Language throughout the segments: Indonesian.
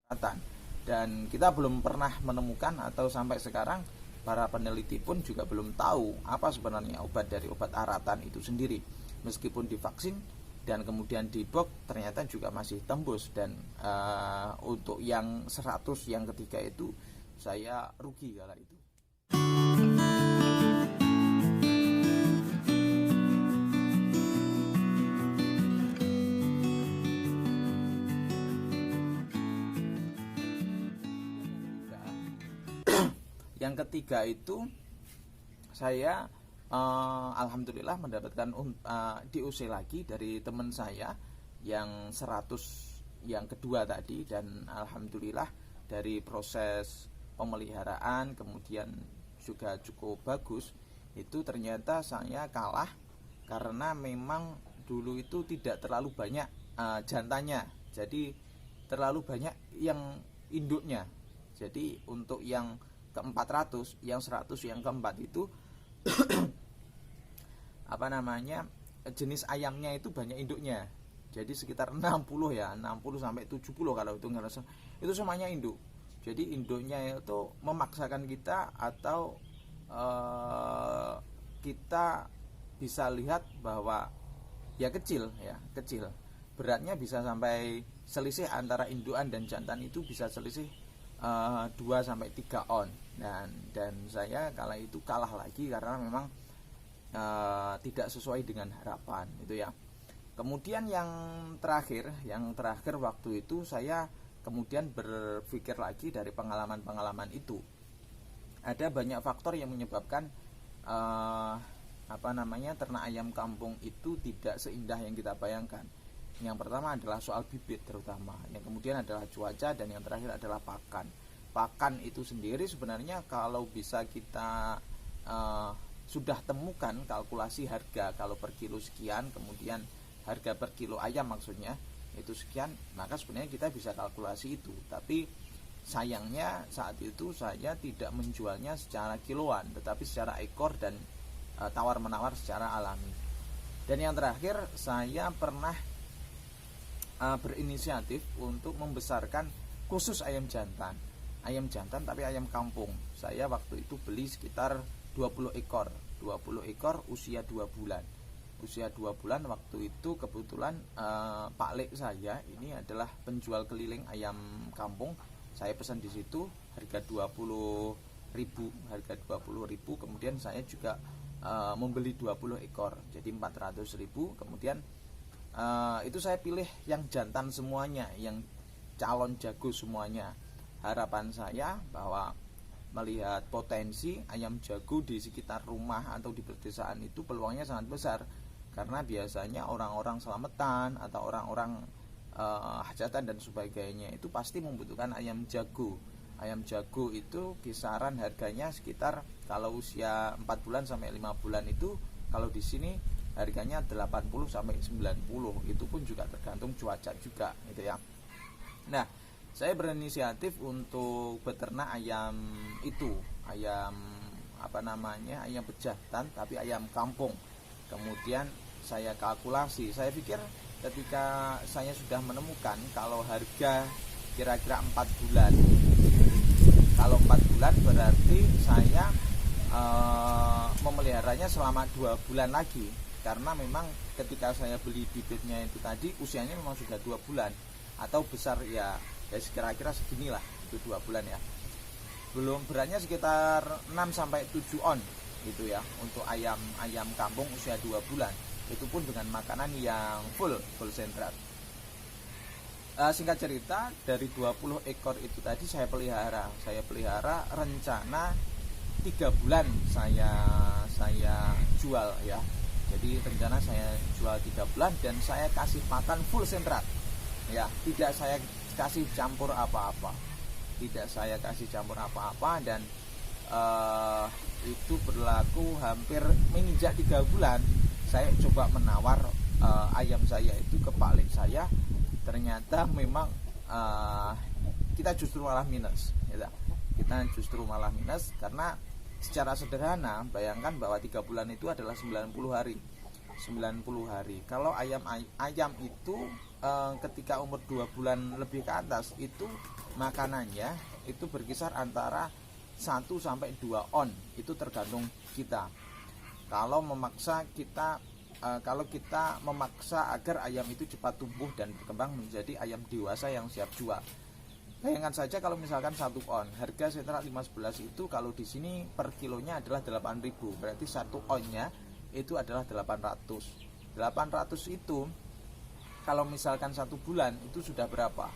aratan. Dan kita belum pernah menemukan atau sampai sekarang para peneliti pun juga belum tahu apa sebenarnya obat dari obat aratan itu sendiri. Meskipun divaksin dan kemudian dibok ternyata juga masih tembus. Dan untuk yang 100 yang ketiga itu saya rugi kala itu. Yang ketiga itu saya alhamdulillah mendapatkan DOC lagi dari teman saya yang 100 yang kedua tadi. Dan alhamdulillah dari proses pemeliharaan kemudian juga cukup bagus. Itu ternyata saya kalah karena memang dulu itu tidak terlalu banyak jantannya, jadi terlalu banyak yang induknya. Jadi untuk yang ke-400, yang 100 yang keempat itu jenis ayamnya itu banyak induknya. Jadi sekitar 60 ya, 60 sampai 70 kalau itu semuanya induk. Jadi induknya itu memaksakan kita atau kita bisa lihat bahwa ya kecil. Beratnya bisa sampai selisih antara indukan dan jantan itu bisa selisih 2 sampai 3 on. Dan saya kala itu kalah lagi karena memang tidak sesuai dengan harapan itu ya. Kemudian yang terakhir waktu itu saya kemudian berpikir lagi dari pengalaman itu. Ada banyak faktor yang menyebabkan ternak ayam kampung itu tidak seindah yang kita bayangkan. Yang pertama adalah soal bibit terutama, yang kemudian adalah cuaca, dan yang terakhir adalah pakan. Pakan itu sendiri sebenarnya kalau bisa kita sudah temukan kalkulasi harga, kalau per kilo sekian, kemudian harga per kilo ayam maksudnya itu sekian, maka sebenarnya kita bisa kalkulasi itu. Tapi sayangnya saat itu saya tidak menjualnya secara kiloan, tetapi secara ekor dan tawar-menawar secara alami. Dan yang terakhir, saya pernah berinisiatif untuk membesarkan khusus ayam jantan tapi ayam kampung. Saya waktu itu beli sekitar 20 ekor usia 2 bulan. Waktu itu kebetulan Pak Lek saya ini adalah penjual keliling ayam kampung. Saya pesan di situ harga 20.000, kemudian saya juga membeli 20 ekor jadi 400.000. Kemudian itu saya pilih yang jantan semuanya, yang calon jago semuanya. Harapan saya bahwa melihat potensi ayam jago di sekitar rumah atau di pedesaan itu peluangnya sangat besar, karena biasanya orang-orang selamatan atau orang-orang hajatan dan sebagainya itu pasti membutuhkan ayam jago. Ayam jago itu kisaran harganya sekitar kalau usia 4 bulan sampai 5 bulan itu kalau di sini harganya 80 sampai 90. Itu pun juga tergantung cuaca juga gitu ya. Nah, saya berinisiatif untuk beternak ayam itu, ayam pejantan tapi ayam kampung. Kemudian saya kalkulasi, saya pikir ketika saya sudah menemukan kalau harga kira-kira 4 bulan. Kalau 4 bulan berarti saya memeliharanya selama 2 bulan lagi. Karena memang ketika saya beli bibitnya itu tadi usianya memang sudah 2 bulan atau besar ya kira-kira seginilah, itu 2 bulan ya. Belum beratnya sekitar 6 sampai 7 on gitu ya untuk ayam kampung usia 2 bulan. Itu pun dengan makanan yang full sentrat. Singkat cerita, dari 20 ekor itu tadi saya pelihara rencana 3 bulan saya jual ya. Jadi rencana saya jual 3 bulan dan saya kasih pakan full sentrat ya, tidak saya kasih campur apa-apa dan itu berlaku hampir menginjak 3 bulan. Saya coba menawar ayam saya itu ke Pak Lek saya, ternyata memang kita justru malah minus ya. Karena secara sederhana bayangkan bahwa 3 bulan itu adalah 90 hari. Kalau ayam itu ketika umur 2 bulan lebih ke atas itu makanannya itu berkisar antara 1 sampai 2 on, itu tergantung kita. Kalau kita memaksa agar ayam itu cepat tumbuh dan berkembang menjadi ayam dewasa yang siap jual. Bayangkan saja kalau misalkan 1 on, harga sentra 511 itu kalau di sini per kilonya adalah 8.000, berarti 1 onnya itu adalah 800. 800 itu kalau misalkan 1 bulan itu sudah berapa?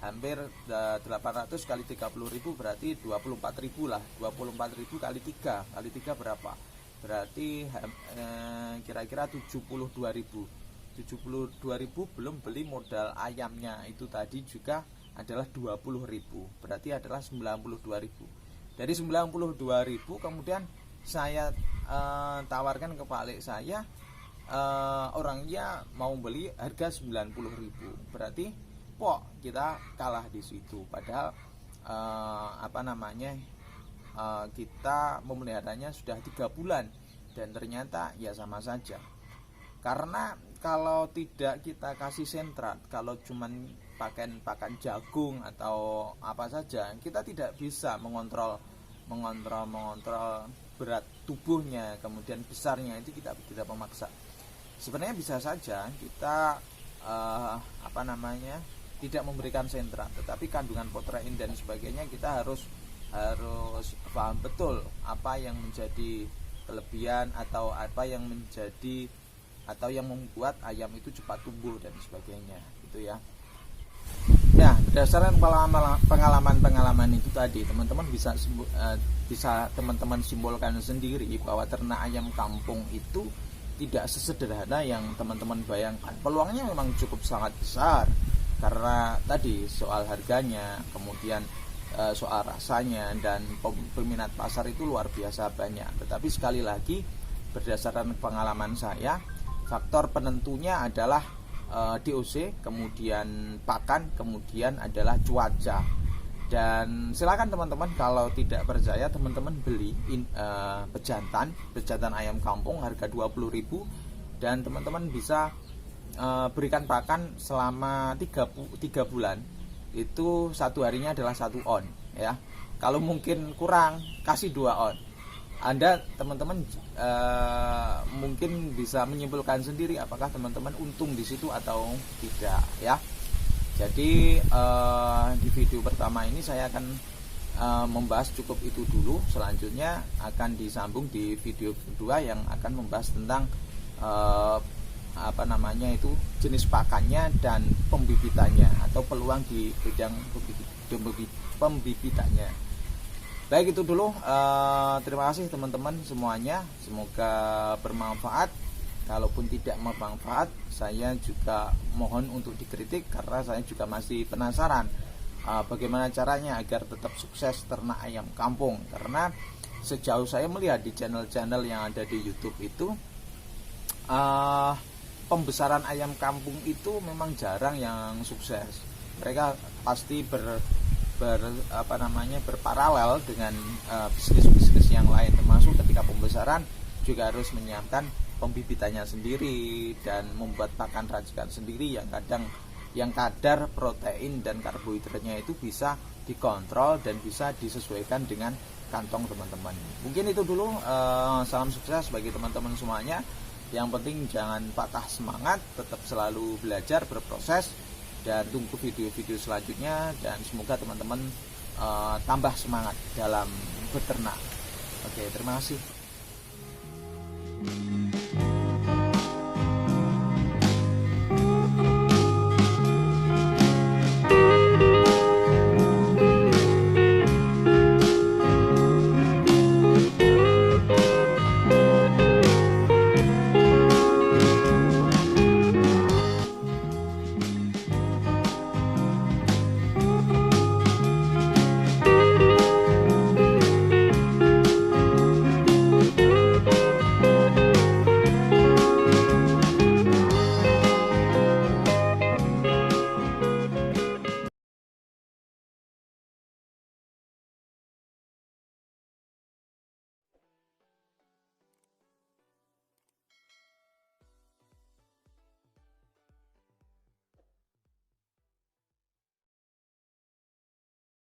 Hampir 800 kali 30.000 berarti 24.000 lah. 24.000 kali 3 berapa? Berarti kira-kira 72.000. 72.000 belum beli modal ayamnya itu tadi juga adalah 20.000. Berarti adalah 92.000. Dari 92.000 kemudian saya tawarkan ke Pak Lek saya, orangnya mau beli harga 90.000. Berarti kita kalah di situ. Padahal kita memeliharanya sudah 3 bulan dan ternyata ya sama saja. Karena kalau tidak kita kasih sentrat, kalau cuman pakan jagung atau apa saja, kita tidak bisa mengontrol berat tubuhnya, kemudian besarnya, itu kita tidak memaksa. Sebenarnya bisa saja kita tidak memberikan sentrat, tetapi kandungan protein dan sebagainya kita harus paham betul apa yang menjadi kelebihan atau apa yang menjadi atau yang membuat ayam itu cepat tumbuh dan sebagainya, gitu ya. Nah, berdasarkan pengalaman itu tadi, teman-teman bisa teman-teman simpulkan sendiri bahwa ternak ayam kampung itu tidak sesederhana yang teman-teman bayangkan. Peluangnya memang cukup sangat besar karena tadi soal harganya, kemudian soal rasanya, dan peminat pasar itu luar biasa banyak. Tetapi sekali lagi berdasarkan pengalaman saya, faktor penentunya adalah DOC, kemudian pakan, kemudian adalah cuaca. Dan silakan teman-teman kalau tidak percaya, teman-teman beli pejantan ayam kampung harga 20.000 dan teman-teman bisa berikan pakan selama 3 bulan. Itu 1 harinya adalah 1 on ya. Kalau mungkin kurang, kasih 2 on. Anda teman-teman mungkin bisa menyimpulkan sendiri apakah teman-teman untung di situ atau tidak ya. Jadi di video pertama ini saya akan membahas cukup itu dulu. Selanjutnya akan disambung di video kedua yang akan membahas tentang jenis pakannya dan pembibitannya atau peluang di bidang pembibitannya. Baik, itu dulu. Terima kasih teman-teman semuanya. Semoga bermanfaat. Kalaupun tidak bermanfaat, saya juga mohon untuk dikritik karena saya juga masih penasaran bagaimana caranya agar tetap sukses ternak ayam kampung. Karena sejauh saya melihat di channel-channel yang ada di YouTube itu, pembesaran ayam kampung itu memang jarang yang sukses. Mereka pasti berparalel dengan bisnis-bisnis yang lain, termasuk ketika pembesaran juga harus menyiapkan pembibitannya sendiri dan membuat pakan racikan sendiri yang kadar protein dan karbohidratnya itu bisa dikontrol dan bisa disesuaikan dengan kantong teman-teman. Mungkin itu dulu. Salam sukses bagi teman-teman semuanya. Yang penting jangan patah semangat, tetap selalu belajar, berproses, dan tunggu video-video selanjutnya. Dan semoga teman-teman tambah semangat dalam beternak. Oke, terima kasih.